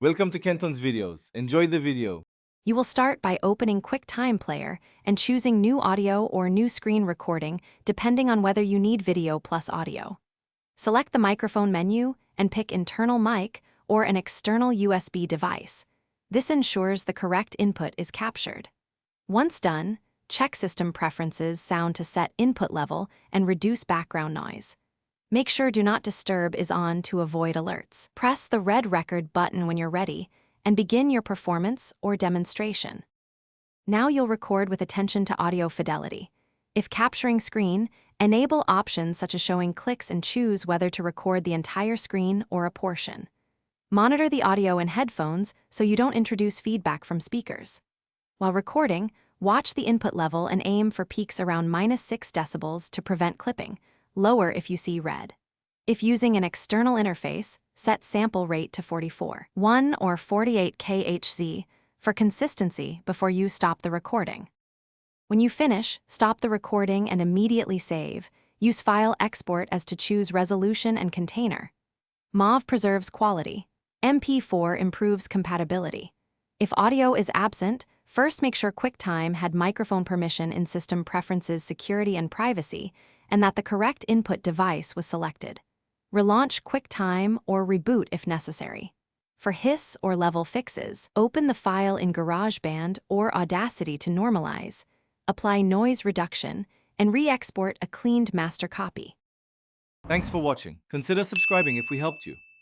Welcome to Kenton's videos. Enjoy the video. You will start by opening QuickTime Player and choosing New Audio or New Screen Recording depending on whether you need video plus audio. Select the microphone menu and pick internal mic or an external USB device. This ensures the correct input is captured. Once done, check System Preferences sound to set input level and reduce background noise. Make sure Do Not Disturb is on to avoid alerts. Press the red record button when you're ready and begin your performance or demonstration. Now you'll record with attention to audio fidelity. If capturing screen, enable options such as showing clicks and choose whether to record the entire screen or a portion. Monitor the audio in headphones so you don't introduce feedback from speakers. While recording, watch the input level and aim for peaks around -6 decibels to prevent clipping. Lower if you see red. If using an external interface, set sample rate to 44.1 or 48 kHz for consistency before you stop the recording. When you finish, stop the recording and immediately save. Use File Export as to choose resolution and container. MOV preserves quality. MP4 improves compatibility. If audio is absent, first make sure QuickTime had microphone permission in System Preferences Security and Privacy, and that the correct input device was selected. Relaunch QuickTime or reboot if necessary. For hiss or level fixes, open the file in GarageBand or Audacity to normalize, apply noise reduction, and re-export a cleaned master copy. Thanks for watching. Consider subscribing if we helped you.